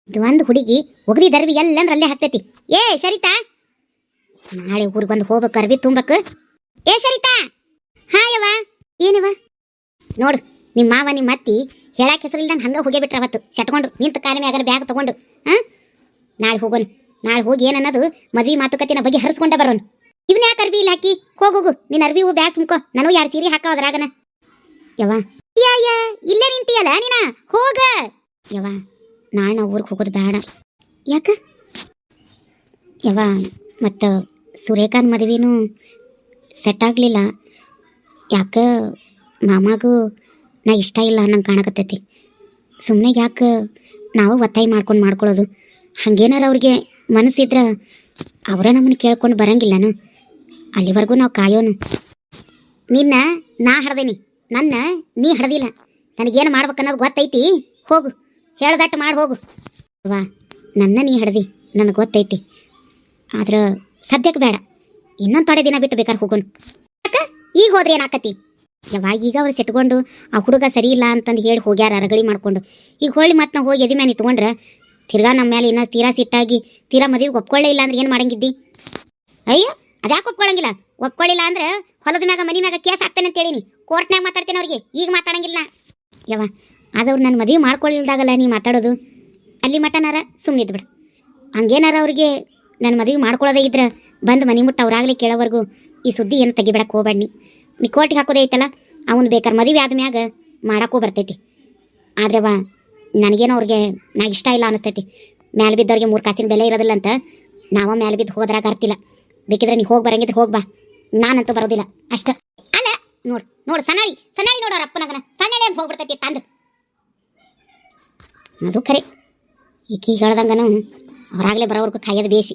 ಇದು ಒಂದು ಹುಡುಗಿ ಒಗದಿ ದರ್ವಿ ಎಲ್ಲಂದ್ರ ಅಲ್ಲೇ ಹಾಕ್ತೈತಿ. ಏ ಸರಿತಾ, ನಾಳೆ ಊರಿಗೆ ಬಂದು ಹೋಗ್ಬೇಕು, ಅರ್ಬಿ ತುಂಬಕ್. ಏ ಸರಿತಾ. ಹಾ ಯವ್ವ. ಏನವ ನೋಡು, ನಿಮ್ಮ ಮಾವ ನಿಮ್ಮ ಅತ್ತಿ ಹೇಳಾಕ ಹೆಸರಿಲ್ದಂಗೆ ಹಂಗ ಹೋಗೇ ಬಿಟ್ರ ಅವತ್ತು ಸಟ್ಕೊಂಡು ನಿಂತ ಕಾಲ ಮ್ಯಾಗ ಬ್ಯಾಗ್ ತಗೊಂಡು. ನಾಳೆ ಹೋಗೋನು. ನಾಳೆ ಹೋಗಿ ಏನನ್ನೋದು ಮದ್ವಿ ಮಾತುಕತೆನ ಬಗ್ಗೆ ಹರಿಸ್ಕೊಂಡ ಬರೋನು. ಇವನ್ ಯಾಕೆ ಅರ್ಬಿ ಇಲ್ಲ ಹಾಕಿ ಹೋಗೋಗು. ನಿನ್ನ ಅರ್ಬಿ ಬ್ಯಾಗ್ ತುಂಬ್ಕೋ, ನಾನು 2 ಸೀರೆ ಹಾಕೋ ಅದ್ರಾಗನ. ಯವ್ವ ಯಾ ಇಲ್ಲೇ ನಿಂತಿಯಲ್ಲ ನೀನ, ಹೋಗ. ಯವ್ವ ನಾಳೆ ನಾವು ಊರಿಗೆ ಹೋಗೋದು ಬೇಡ. ಯಾಕ ಯವ್ವ, ಮತ್ತು ಸುರೇಖಾನ್ ಮದುವೆನೂ ಸೆಟ್ ಆಗಲಿಲ್ಲ. ಯಾಕೆ ಮಾಮಾಗೂ ನಾ ಇಷ್ಟ ಇಲ್ಲ ಅನ್ನಂಗೆ ಕಾಣಕತ್ತೈತಿ. ಸುಮ್ಮನೆ ಯಾಕೆ ನಾವು ಒತ್ತಾಯ ಮಾಡ್ಕೊಳ್ಳೋದು. ಹಂಗೇನಾರ ಅವ್ರಿಗೆ ಮನಸ್ಸಿದ್ರೆ ಅವರ ನಮ್ಮನ್ನು ಕೇಳ್ಕೊಂಡು ಬರಂಗಿಲ್ಲನು. ಅಲ್ಲಿವರೆಗೂ ನಾವು ಕಾಯೋನು. ನಿನ್ನ ನಾ ಹಡ್ದೀನಿ, ನನ್ನ ನೀ ಹಡ್ದಿಲ್ಲ. ನನಗೇನು ಮಾಡ್ಬೇಕನ್ನೋದು ಗೊತ್ತೈತಿ. ಹೋಗು, ಹೇಳ್ದಟ್ಟು ಮಾಡಿ ಹೋಗು. ವಾ, ನನ್ನ ನೀ ಹಡ್ದಿ, ನನಗೆ ಗೊತ್ತೈತಿ. ಆದ್ರೆ ಸದ್ಯಕ್ಕೆ ಬೇಡ, ಇನ್ನೊಂದು ತೊಡೆ ದಿನ ಬಿಟ್ಟು ಬೇಕಾದ್ರೆ ಹೋಗೋನು. ಯಾಕೆ ಈಗ ಹೋದ್ರೆ ಏನಾಕತಿ ಯವ್ವ? ಈಗ ಅವ್ರು ಸೆಟ್ಕೊಂಡು ಆ ಹುಡುಗ ಸರಿ ಇಲ್ಲ ಅಂತಂದು ಹೇಳಿ ಹೋಗ್ಯಾರ ರಗಳಿ ಮಾಡ್ಕೊಂಡು. ಈಗ ಹೊಳ್ಳಿ ಮತ್ತೆ ನಾವು ಹೋಗಿ ಎದಿ ಮ್ಯಾನೆ ನಿಂತ್ಕೊಂಡ್ರೆ ತಿರ್ಗಾ ನಮ್ಮ ಮೇಲೆ ಇನ್ನೂ ತೀರಾ ಸಿಟ್ಟಾಗಿ ತೀರಾ ಮದುವೆಗೆ ಒಪ್ಕೊಳ್ಳೇ ಇಲ್ಲ ಅಂದ್ರೆ ಏನು ಮಾಡಂಗಿದ್ದಿ? ಅಯ್ಯೋ ಅದ್ಯಾಕೆ ಒಪ್ಕೊಳ್ಳಂಗಿಲ್ಲ? ಒಪ್ಕೊಳ್ಳಿಲ್ಲ ಅಂದ್ರೆ ಹೊಲದ ಮ್ಯಾಗ ಮನೆ ಮ್ಯಾಗ ಕೇಸ್ ಹಾಕ್ತೇನೆ ಅಂತ ಹೇಳಿನಿ. ಕೋರ್ಟ್ನಾಗ ಮಾತಾಡ್ತೇನೆ ಅವ್ರಿಗೆ, ಈಗ ಮಾತಾಡಂಗಿಲ್ಲ. ಯವ್ವ ಅದವ್ರು ನನ್ನ ಮದುವೆ ಮಾಡ್ಕೊಳ್ಳಿಲ್ದಾಗಲ್ಲ ನೀ ಮಾತಾಡೋದು. ಅಲ್ಲಿ ಮಟನಾರ ಸುಮ್ಮನಿದ್ದು ಬಿಡು. ಹಂಗೇನಾರ ಅವ್ರಿಗೆ ನನ್ನ ಮದುವೆ ಮಾಡ್ಕೊಳ್ಳೋದೇ ಇದ್ರೆ ಬಂದು ಮನೆ ಮುಟ್ಟ ಅವ್ರಾಗಲೇ ಕೇಳೋವರೆಗೂ ಈ ಸುದ್ದಿ ಏನು ತೆಗಿಬಿಡಕ್ಕೆ ಹೋಗ್ಬೇಡಿ. ನೀ ಕೋರ್ಟಿಗೆ ಹಾಕೋದೇ ಐತಲ್ಲ, ಅವನು ಬೇಕಾದ್ರೆ ಮದುವೆ ಆದ್ಮ್ಯಾಗ ಮಾಡೋಕ್ಕೂ ಬರ್ತೈತಿ. ಆದ್ರೆ ವಾ, ನನಗೇನೋ ಅವ್ರಿಗೆ ನಾ ಇಷ್ಟ ಇಲ್ಲ ಅನಿಸ್ತೈತಿ. ಮ್ಯಾಲೆ ಬಿದ್ದವ್ರಿಗೆ 3 ಕಾಸಿನ ಬೆಲೆ ಇರೋದಿಲ್ಲ ಅಂತ ನಾವ ಮ್ಯಾಲೆ ಬಿದ್ದು ಹೋದ್ರಾಗ ಅರ್ತಿಲ್ಲ. ಬೇಕಿದ್ರೆ ನೀ ಹೋಗಿ ಬರಂಗಿದ್ರೆ ಹೋಗ್ಬಾ, ನಾನಂತೂ ಬರೋದಿಲ್ಲ ಅಷ್ಟ. ಅಲ್ಲ ನೋಡು ಸಣ್ಣಾಳಿ ನೋಡು, ಅವ್ರ ಅಪ್ಪನಗನ ಸಣ್ಣಾಳಿ ಅಂತ ಹೋಗ್ಬಿಡ್ತೈತಿ ತಂದು. ಅದು ಖರೆ, ಈಕಿ ಹೇಳ್ದಂಗನು ಅವ್ರಾಗಲೇ ಬರೋವರೆಗೂ ಕಾಯೋದು ಬೇಸಿ.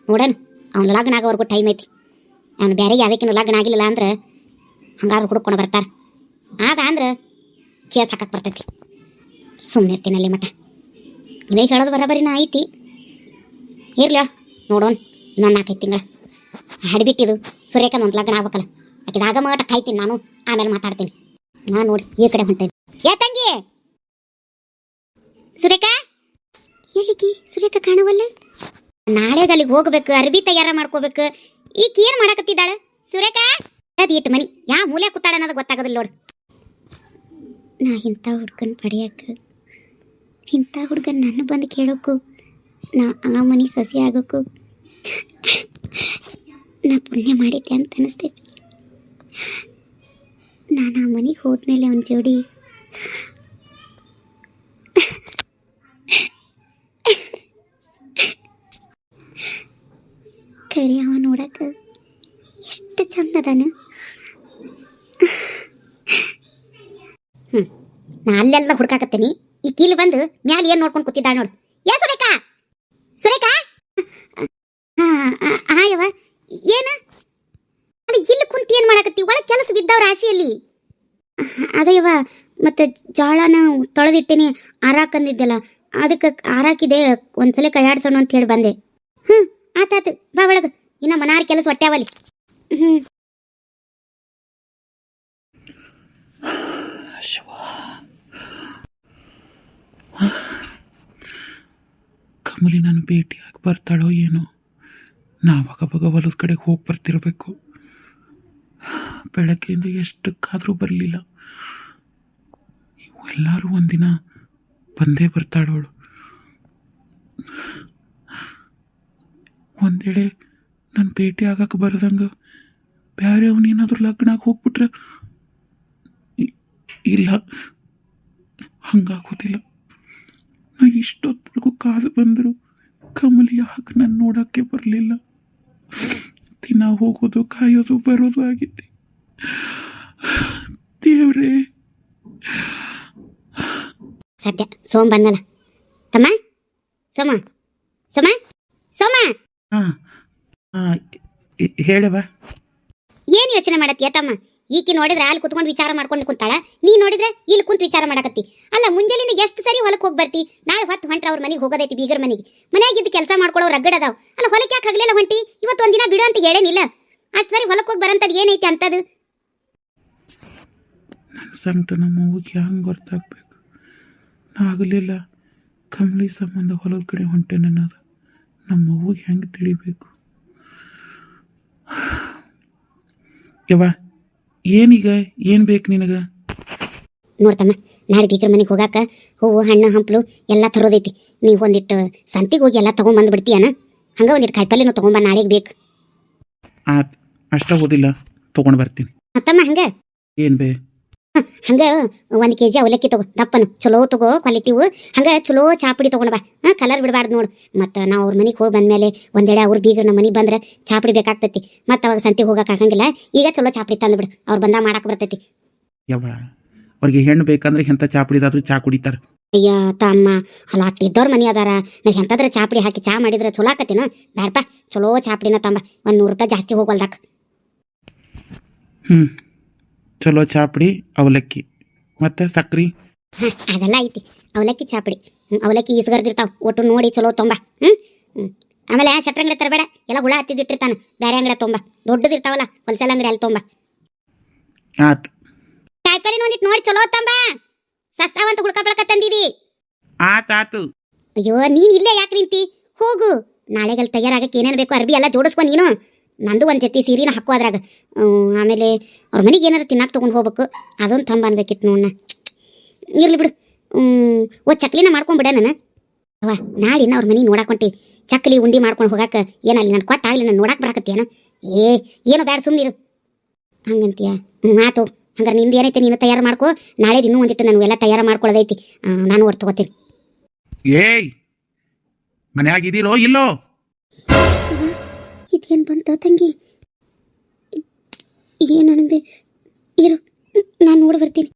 ನೋಡೋಣ, ಅವ್ನು ಲಗ್ನ ಆಗೋವರೆಗೂ ಟೈಮ್ ಐತಿ. ಅವ್ನು ಬೇರೆ ಯಾವುದಕ್ಕಿನ್ನೂ ಲಗ್ನ ಆಗಿಲ್ಲ ಅಂದ್ರೆ ಹಂಗಾರು ಹುಡುಕೊಂಡು ಬರ್ತಾರೆ. ಆದ ಅಂದ್ರೆ ಕೇಸ್ ಹಾಕಕ್ಕೆ ಬರ್ತೈತಿ. ಸುಮ್ಮನೆ ಇರ್ತೀನಿ ಅಲ್ಲಿ ಮಠ. ಇನ್ನೇ ಹೇಳೋದು ಬರೋಬರಿನ ಐತಿ. ಇರ್ಲಿ ನೋಡೋಣ, ಇನ್ನೊಂದು 4-5 ತಿಂಗಳ ಹಡಿಬಿಟ್ಟಿದು ಸುರೇಖನ ಒಂದು ಲಗ್ನ ಆಗ್ಬೇಕಲ್ಲ, ಆಕಿದಾಗ ಮಟ ಕಾಯ್ತೀನಿ ನಾನು. ಆಮೇಲೆ ಮಾತಾಡ್ತೀನಿ. ನಾನು ನೋಡಿ ಈ ಕಡೆ ಹೊಂಟೇನಿ. ಯಾ ತಂಗಿ ಸುರೇಖಾ, ಎಲ್ಲಿಗಿ ಸುರೇಖಾ ಕಾಣವಲ್ಲ? ನಾಳೆಗೆ ಅಲ್ಲಿಗೆ ಹೋಗ್ಬೇಕು, ಅರ್ಬಿ ತಯಾರ ಮಾಡ್ಕೋಬೇಕು. ಈಕೆ ಏನು ಮಾಡಕತ್ತಿದ್ದಾಳೆ ಸುರೇಖಾ? ಅದು ಇಟ್ಟು ಮನಿ ಯಾ ಮೂಲೆ ಕೂತಾಳ ಅನ್ನೋದು ಗೊತ್ತಾಗೋದಿಲ್ಲ ನೋಡು. ನಾ ಇಂಥ ಹುಡ್ಗನ್ ಪಡೆಯಕ್ಕೆ, ಇಂಥ ಹುಡ್ಗನ್ ನನ್ನ ಬಂದು ಕೇಳೋಕ್ಕೂ, ನಾ ಆ ಮನೆ ಸಸಿ ಆಗೋಕ್ಕೂ ನಾ ಪುಣ್ಯ ಮಾಡಿದ್ದೆ ಅಂತ ಅನಿಸ್ತೈತಿ. ನಾನು ಆ ಮನೆಗೆ ಹೋದ್ಮೇಲೆ ಅವನ ಜೋಡಿ ಕರಿ ಅವ ನೋಡಕ್ಕೆ ಎಷ್ಟು ಚಂದದಾನ. ನಾ ಅಲ್ಲೆಲ್ಲ ಹುಡ್ಕಾಕತ್ತೇನಿ. ಈ ಕೀಲು ಬಂದು ಮ್ಯಾಲೆ ಏನು ನೋಡ್ಕೊಂಡು ಕೂತಿದ್ದಾಳ ನೋಡು. ಯಾ ಸುರೇಖಾ ಹಾ ಯವ್ವ, ಏನ ಅಲ್ಲಿ ಇಲ್ಲಿ ಕುಂತು ಏನು ಮಾಡಕತ್ತಿ? ಒಳಗೆ ಕೆಲಸ ಬಿದ್ದವ್ರ ರಾಶಿಯಲ್ಲಿ. ಅದೇಯವ್ವ, ಮತ್ತೆ ಜೋಳನ ತೊಳೆದಿಟ್ಟೇನಿ ಆರಾಕಂದಿದ್ದೆಲ್ಲ, ಅದಕ್ಕೆ ಆರಾಕಿದೆ. ಒಂದ್ಸಲ ಕೈಯಾಡ್ಸೋಣ ಅಂತ ಹೇಳಿ ಬಂದೆ. ಆತಾತು, ಬಾ ಒಳಗೆ, ಇನ್ನ ಮನಾರ್ ಕೆಲಸ ಹೊಟ್ಟ್ಯಾವಲ್ಲಿ. ಕಮಲಿ ನಾನು ಭೇಟಿಯಾಗಿ ಬರ್ತಾಳೋ ಏನೋ. ನಾವಾಗ ಹೊಲದ ಕಡೆಗೆ ಹೋಗಿ ಬರ್ತಿರ್ಬೇಕು. ಬೆಳಗ್ಗೆಯಿಂದ ಎಷ್ಟಕ್ಕಾದರೂ ಬರಲಿಲ್ಲ. ಎಲ್ಲರೂ ಒಂದಿನ ಬಂದೇ ಬರ್ತಾಳವಳು. ಒಂದೇಳೆ ನಾನು ಭೇಟಿ ಆಗಕ್ಕೆ ಬರದಂಗೆ ಬೇರೆ ಅವನೇನಾದ್ರೂ ಲಗ್ನಾಗ ಹೋಗ್ಬಿಟ್ರೆ, ಇಲ್ಲ ಹಂಗಾಗೋದಿಲ್ಲ. ನಾ ಇಷ್ಟೊತ್ತರೆಗೂ ಕಾದು ಬಂದರು ಕಮಲಿ ಯಾಕೆ ನಾನು ನೋಡೋಕ್ಕೆ ಬರಲಿಲ್ಲ. ದಿನ ಹೋಗೋದು ಕಾಯೋದು ಬರೋದು ಆಗಿದ್ದೆ. ದೇವ್ರೇ, ಸದ್ಯ ಸೋಮ ಬಂದಲ್ಲ. ತಮ್ಮ ಸೋಮ ಸೋಮ ಸೋಮ, ಹೇಳವ. ಏನು ಯೋಚನೆ ಮಾಡತ್ತೀಯ ತಮ್ಮ? ಈಕಿ ನೋಡಿದ್ರೆ ಅಲ್ಲಿ ಕುತ್ಕೊಂಡು ವಿಚಾರ ಮಾಡ್ಕೊಂಡು ಕುಂತಾಳ, ನೀ ನೋಡಿದ್ರೆ ಇಲ್ಲಿ ಕುಂತು ವಿಚಾರ ಮಾಡಕತ್ತಿ. ಅಲ್ಲ ಮುಂಜಾನೆ ಎಷ್ಟು ಸರಿ ಹೊಲಕ್ಕೆ ಹೋಗಿ ಬರ್ತಿ? ನಾಳೆ ಹೊತ್ತು ಹೊಂಟ್ರೆ ಅವ್ರ ಮನೆಗೆ ಹೋಗೋದೈತಿ, ಬೀಗರ ಮನೆಗೆ. ಮನೆಯಾಗಿದ್ದು ಕೆಲಸ ಮಾಡ್ಕೊಳ್ಳೋ ರಗ್ಗಡದಾವ್. ಅಲ್ಲ ಹೊಲಕ್ಕೆ ಯಾಕೆ ಹಗಲೆಲ್ಲ ಹೊಂಟಿ? ಇವತ್ತು ಒಂದಿನ ಬಿಡು ಅಂತ ಹೇಳೇನಿಲ್ಲ. ಅಷ್ಟು ಸರಿ ಹೊಲಕ್ಕೆ ಹೋಗಿ ಬರಂತದ್ದು ಏನೈತಿ ಅಂತದು? ನನ್ನ ಸಂಕಟ ನಮ್ಮ ಅವ್ವಗೆ ಹೆಂಗೆ ಗೊತ್ತಾಗ್ಬೇಕು? ನಾ ಆಗಲಿಲ್ಲ ಕಮಲಿ ಸಂಬಂಧ ಹೊಲದ ಕಡೆ ಹೊಂಟೆ ನನ್ನದು ನಮ್ಮ ಅವ್ವಗೆ ಹೆಂಗೆ ತಿಳಿಬೇಕು. ಯವ್ವ ಏನೀಗ ಏನು ಬೇಕು ನಿನಗೆ? ನೋಡ್ತಮ್ಮ, ನಾಳೆ ಬೀಗ್ರ ಮನೆಗೆ ಹೋಗಾಕ ಹೂವು ಹಣ್ಣು ಹಂಪಲು ಎಲ್ಲ ತರೋದೈತಿ. ನೀವು ಒಂದಿಟ್ಟು ಸಂತಿಗೆ ಹೋಗಿ ಎಲ್ಲ ತೊಗೊಂಬಂದು ಬಿಡ್ತೀಯನ? ಹಂಗೆ ಒಂದಿಟ್ಟು ಕಾಯಿಪಲ್ಲೆನೂ ತೊಗೊಂಬ, ನಾಳೆಗೆ ಬೇಕು. ಆತು, ಅಷ್ಟ ಓದಿಲ್ಲ, ತೊಗೊಂಡು ಬರ್ತೀನಿ. ಮತ್ತಮ್ಮ ಹಂಗೆ ಏನು ಬೇ? ಹಂಗೆ 1 kg ಅವಲಕ್ಕಿ ತಗೋ, ದಪ್ಪನು ಚಲೋ ತಗೋ, ಕ್ವಾಲಿಟಿವು. ಹಂಗೆ ಚಲೋ ಚಾಪುಡಿ ತೊಗೊಂಡು ಬಾ. ಕಲರ್ ಬಿಡಬಾರ್ದು ನೋಡು. ಮತ್ತು ನಾವು ಅವ್ರ ಮನೆಗೆ ಹೋಗಿ ಬಂದಮೇಲೆ ಒಂದೆಡೆ ಅವ್ರ ಬೀಗ್ರ ನಮ್ಮ ಮನೆಗೆ ಬಂದ್ರೆ ಚಾಪುಡಿ ಬೇಕಾಗ್ತೈತಿ. ಮತ್ತು ಅವಾಗ ಸಂತಿಗೆ ಹೋಗಕ್ಕೆ ಆಗಂಗಿಲ್ಲ. ಈಗ ಚಲೋ ಚಾಪುಡಿ ತಂದು ಬಿಡು, ಅವ್ರು ಬಂದಾಗ ಮಾಡಕ್ಕೆ ಬರ್ತೈತಿ. ಯವ್ವ ಅವ್ರಿಗೆ ಹೆಣ್ಣು ಬೇಕಂದ್ರೆ ಎಂಥ ಚಾ ಕುಡಿದಾದ್ರೂ ಚಾ ಕುಡಿತಾರೆ. ಅಯ್ಯ ತಮ್ಮ, ಹಲಾಟಿದ್ದವ್ರ ಮನೆ ಅದಾರ. ನಾವು ಎಂತಾದ್ರೆ ಚಾಪುಡಿ ಹಾಕಿ ಚಾ ಮಾಡಿದ್ರೆ ಚಲೋ ಆಕತಿನ? ಬ್ಯಾಡಪ್ಪ, ಚಲೋ ಚಾಪುಡಿನ ತಂಬ. 100 ರೂಪಾಯಿ ಜಾಸ್ತಿ ಹೋಗಲ್ದಾಕ. ಚಲೋ ಚಾಪುಡಿ ಅವಲಕ್ಕಿ ಮತ್ತು ಸಕ್ರೆ. ಅದೆಲ್ಲ ಐತಿ. ಅವಲಕ್ಕಿ ಚಾಪುಡಿ, ಅವಲಕ್ಕಿ ಇಸ್ಗರ್ದಿರ್ತಾವ. ಒಟ್ಟು ನೋಡಿ ಚಲೋ ತೊಂಬ. ಆಮೇಲೆ ಶಟ್ರ ಅಂಗಡಿ ತರಬೇಡ, ಎಲ್ಲ ಹುಳ ಹತ್ತಿದಿಟ್ಟಿರ್ತಾನೆ. ಬೇರೆ ಅಂಗಡಿ ತೊಂಬ, ದೊಡ್ಡದಿರ್ತಾವಲ್ಲ ಹೋಲ್ಸೇಲ್ ಅಂಗಡಿ, ಅಲ್ಲಿ ತೊಂಬ. ಆತು. ಕಾಯಿಪಲ್ಲೆ ಒಂದಿಟ್ಟು ನೋಡಿ ಚಲೋ ತಂಬ. ಸಸ್ತಾವಂತ ಹುಡ್ಕಬಳಕ ತಂದಿದಿ. ಆತು. ಅಯ್ಯೋ, ನೀನ್ ಇಲ್ಲೇ ಯಾಕೆ ನಿಂತಿ? ಹೋಗು. ನಾಳೆಗಲ್ಲಿ ತಯಾರಾಗಕ್ಕೆ ಏನೇನು ಬೇಕು ಅರ್ಬಿ ಎಲ್ಲ ಜೋಡಿಸ್ಕೊ ನೀನು. ನಂದು ಒಂದು ಜೊತೆ ಸೀರೆನ ಹಾಕೋ ಅದ್ರಾಗ. ಆಮೇಲೆ ಅವ್ರ ಮನೆಗೆ ಏನಾರು ತಿನ್ನಕ್ಕೆ ತೊಗೊಂಡು ಹೋಗ್ಬೇಕು. ಅದೊಂದು ತಂಬ ಅನ್ಬೇಕಿತ್ತು ನೋಡಣ್ಣ. ಇರ್ಲಿ ಬಿಡು. ಚಕ್ಲಿನ ಮಾಡ್ಕೊಂಡ್ಬಿಡ ನಾನು. ಅವ ನಾಳಿನ ಅವ್ರ ಮನೆಗೆ ನೋಡಾಕೊಂತೀವಿ. ಚಕ್ಲಿ ಉಂಡಿ ಮಾಡ್ಕೊಂಡು ಹೋಗಾಕ ಏನಲ್ಲಿ ನಾನು ಕೊಟ್ಟಾಗಲಿ ನಾನು ನೋಡಕ್ಕೆ ಬರಾಕತ್ತೇನ? ಏನೋ ಬ್ಯಾಡ, ಸುಮ್ಮನಿರು. ಹಂಗಂತೀಯ? ಆತು. ಹಂಗಾರೆ ನಿಂದು ಏನೈತೆ ನೀನು ತಯಾರು ಮಾಡ್ಕೊ. ನಾಳೆ ಇನ್ನೂ ಒಂದಿಟ್ಟು ನಾನು ಎಲ್ಲ ತಯಾರು ಮಾಡ್ಕೊಳ್ಳೋದೈತಿ. ನಾನು ಹೊರ ತಗೋತೀನಿ. ಏಯ್, ಮನ್ಯಾಗಿದ್ದೀರೋ ಇಲ್ಲೋ? ಇದೇನು ಬಂತ ತಂಗಿ? ಏನು ಅನ್ಬೇ? ಇರು, ನಾನು ನೋಡಿ ಬರ್ತೀನಿ.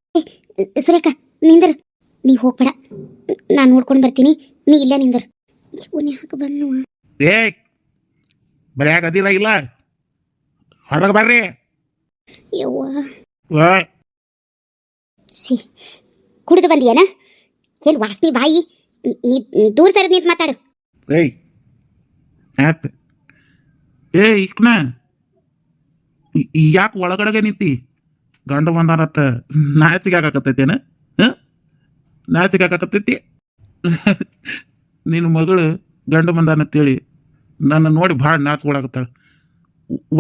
ಸುರೇಖ ನಿಂದರು, ನೀ ಹೋಗ್ಬೇಡ, ನಾನು ನೋಡ್ಕೊಂಡು ಬರ್ತೀನಿ. ನೀ ಇಲ್ಲ ನಿಂದರು. ಇವನೇ ಹಾಕಿ ಬಂದು. ಏಯ್, ಮನ್ಯಾಗದಿರ ಇಲ್ಲ? ಹೊರಗೆ ಬರ್ರಿ. ಯವ್ವ, ಕುಡಿದು ಬಂದಿಯೇನ? ಏನು ವಾಸನೆ ಬಾಯಿ? ನೀ ದೂರ ಸರಿದ್ ನಿಂತು ಮಾತಾಡು. ಏಯ್ ಆತ. ಇಕ್ನ ಯಾಕೆ ಒಳಗಡೆಗೆ ನಿಂತಿ? ಗಂಡ ಬಂದಾನತ್ತ ನಾಚಿಗೆ ಹಾಕಾಕತ್ತೈತೇನ? ನಾಚಿಗೆ ಹಾಕಾಕತ್ತೈತಿ. ನಿನ್ನ ಮಗಳು ಗಂಡ ಬಂದಾನಂತೇಳಿ ನನ್ನ ನೋಡಿ ಭಾಳ ನಾಚ್ಕೊಳಕತ್ತಾಳ.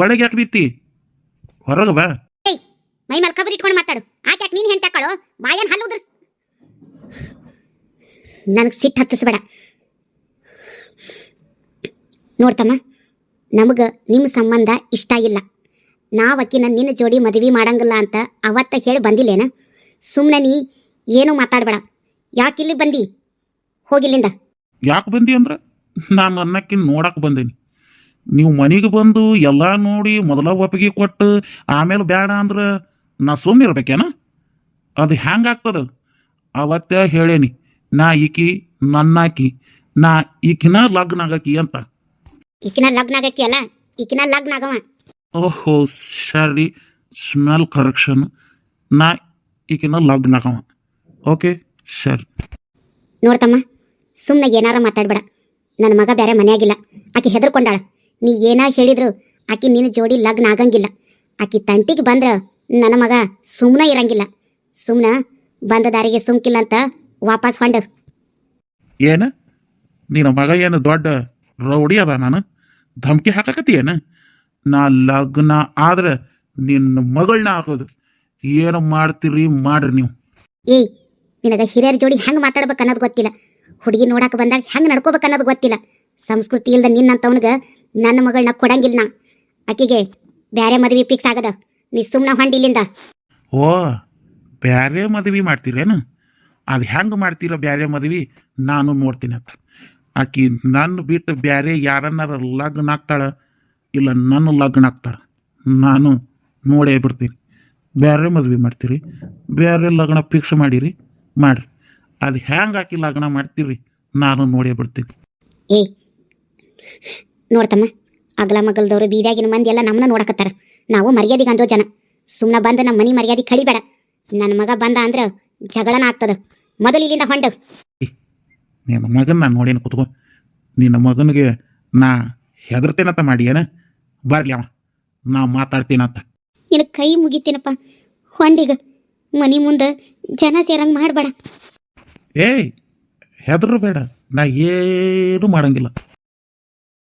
ಒಳಗೆ ಯಾಕೆ ನಿಂತಿ? ಹೊರಗೆ ಬಾ. ಮೈ ಮೇಲೆ ಕಬರ್ ಇಟ್ಕೊಂಡು ಮಾತಾಡು. ಆಕೆ ಯಾಕೆ ನೀನು ಹೆಂಡತಿ ಹಾಕೊಳ್ಳೋ? ಬಾಯನ್ ಹಲ್ಲು ಉದ್ರ. ನನಗೆ ಸಿಟ್ಟು ಹತ್ತಿಸ್ಬೇಡ. ನೋಡ್ತಮ್ಮ, ನಮಗೆ ನಿಮ್ಮ ಸಂಬಂಧ ಇಷ್ಟ ಇಲ್ಲ. ನಾವಕ್ಕಿನ ನಿನ್ನ ಜೋಡಿ ಮದುವೆ ಮಾಡಂಗಿಲ್ಲ ಅಂತ ಅವತ್ತ ಹೇಳಿ ಬಂದಿಲ್ಲೇನ? ಸುಮ್ಮನೆ ನೀ ಏನೂ ಮಾತಾಡಬೇಡ. ಯಾಕಿಲ್ಲಿ ಬಂದಿ? ಹೋಗಿಲ್ಲಿಂದ. ಯಾಕೆ ಬಂದಿ ಅಂದ್ರೆ ನಾನು ಅನ್ನಕ್ಕೆ ನೋಡಕ್ಕೆ ಬಂದೇನಿ. ನೀವು ಮನೆಗೆ ಬಂದು ಎಲ್ಲ ನೋಡಿ ಮೊದಲ ಒಪ್ಪಿಗೆ ಕೊಟ್ಟು ಆಮೇಲೆ ಬೇಡ ಅಂದ್ರೆ ನಾ ಸುಮ್ಮನೆ ಇರ್ಬೇಕೇನ? ಅದು ಹೆಂಗಾಗ್ತದ? ಅವತ್ತ ಹೇಳೇನಿ, ನಾ ಈಕಿ ನನ್ನಾಕಿ, ನಾ ಈಕಿನ ಲಗ್ನ ಆಗಕಿ ಅಂತ. ಈಕಿನ ಲಗ್ನ ಆಗಕ್ಕಿ ಅಲ್ಲ, ಈಕಿನ ಲಗ್ನ ಆಗವ. ಓಹೋ ಸರಿ, ಸ್ಮೆಲ್ ಕರೆಕ್ಷನ್. ನಾ ಈಕಿನ ಲಗ್ನ ಆಗವ. ಓಕೆ ಸರಿ. ನೋಡ್ತಮ್ಮ, ಸುಮ್ಮನೆ ಏನಾರ ಮಾತಾಡ್ಬೇಡ. ನನ್ನ ಮಗ ಬೇರೆ ಮನೆಯಾಗಿಲ್ಲ. ಆಕೆ ಹೆದರ್ಕೊಂಡಾಳ. ನೀ ಏನ ಹೇಳಿದ್ರು ಆಕೆ ನಿನ್ನ ಜೋಡಿ ಲಗ್ನ ಆಗಂಗಿಲ್ಲ. ಆಕೆ ತಂಟಿಗೆ ಬಂದ್ರೆ ನನ್ನ ಮಗ ಸುಮ್ಮನೆ ಇರಂಗಿಲ್ಲ. ಸುಮ್ಮನೆ ಬಂದ ದಾರಿಗೆ ಸುಮ್ಕಿಲ್ಲ ಅಂತ ವಾಪಸ್ ಹೊಂಡ. ಏನು ನಿನ್ನ ಮಗ ಏನು ದೊಡ್ಡ ರೌಡಿ ಅದ? ನಾನು ಧಮಕಿ ಹಾಕಕತ್ತೀಯೇನು? ನಾ ಲಗ್ನ ಆದ್ರೆ ನಿನ್ನ ಮಗಳನ್ನ ಹಾಕೋದು. ಏನು ಮಾಡ್ತೀರಿ ಮಾಡ್ರಿ ನೀವು. ಏಯ್, ನಿನಗೆ ಹಿರಿಯರ ಜೋಡಿ ಹೆಂಗೆ ಮಾತಾಡ್ಬೇಕು ಅನ್ನೋದು ಗೊತ್ತಿಲ್ಲ. ಹುಡುಗಿ ನೋಡಕ್ಕೆ ಬಂದಾಗ ಹೆಂಗೆ ನಡ್ಕೋಬೇಕು ಅನ್ನೋದು ಗೊತ್ತಿಲ್ಲ. ಸಂಸ್ಕೃತಿ ಇಲ್ದ ನಿನ್ನಂತವನಿಗೆ ನನ್ನ ಮಗಳನ್ನ ಕೊಡಂಗಿಲ್ಲ ನಾ. ಆಕೆಗೆ ಬೇರೆ ಮದುವೆ ಫಿಕ್ಸ್ ಆಗದ. ನೀ ಸುಮ್ಮನೆ ಹೊಂಡಿ ಇಲ್ಲಿಂದ. ಓ, ಬ್ಯಾರೆ ಮದುವೆ ಮಾಡ್ತೀರೇನು? ಅದು ಹೆಂಗೆ ಮಾಡ್ತೀರ ಬ್ಯಾರೆ ಮದುವೆ? ನಾನು ನೋಡ್ತೀನಿ ಅಂತ. ಆಕಿ ನನ್ನ ಬಿಟ್ಟು ಬ್ಯಾರೆ ಯಾರನ್ನಾರ ಲಗ್ನ ಆಗ್ತಾಳೆ, ಇಲ್ಲ ನನ್ನ ಲಗ್ನ ಆಗ್ತಾಳೆ, ನಾನು ನೋಡೇ ಬಿಡ್ತೀನಿ. ಬೇರೆ ಮದುವೆ ಮಾಡ್ತೀರಿ, ಬೇರೆ ಲಗ್ನ ಫಿಕ್ಸ್ ಮಾಡಿರಿ, ಮಾಡಿರಿ. ಅದು ಹೆಂಗೆ ಆಕಿ ಲಗ್ನ ಮಾಡ್ತೀರಿ ನಾನು ನೋಡೇ ಬಿಡ್ತೀನಿ. ಏಯ್ ನೋಡ್ತಮ್ಮ, ಅಗಲ ಮಗಲ್ದವ್ರು ಬೀದಿಯಾಗಿನ ಮಂದಿ ಎಲ್ಲ ನಮ್ಮನ್ನ ನೋಡಕತ್ತಾರ. ನಾವು ಮರ್ಯಾದೆಗೆ ಅಂದೋ ಜನ. ಸುಮ್ಮನೆ ಬಂದು ನಮ್ಮ ಮನೆ ಮರ್ಯಾದೆ ಕಳಿಬೇಡ. ನನ್ನ ಮಗ ಬಂದ ಅಂದ್ರೆ ಜಗಳನ ಆಗ್ತದ. ಮೊದಲು ಇಲ್ಲಿಂದ ಹೊಂಡ. ನಿನ್ನ ಮಗನ ನಾನು ನೋಡೇನು ಕೂತ್ಕೊ. ನಿನ್ನ ಮಗನಿಗೆ ನಾ ಹೆದರ್ತೇನಂತ ಮಾಡಿ ಏನ? ಬರ್ಲಿ ಅವ, ನಾ ಮಾತಾಡ್ತೀನಂತ. ನಿನ್ನ ಕೈ ಮುಗಿತೀನಪ್ಪ. ಹೊಂಡಿಗ ಮನೆ ಮುಂದೆ ಜನ ಸೇರಂಗೆ ಮಾಡಬೇಡ. ಏಯ್ ಹೆದರು ಬೇಡ, ನಾ ಏನು ಮಾಡಂಗಿಲ್ಲ.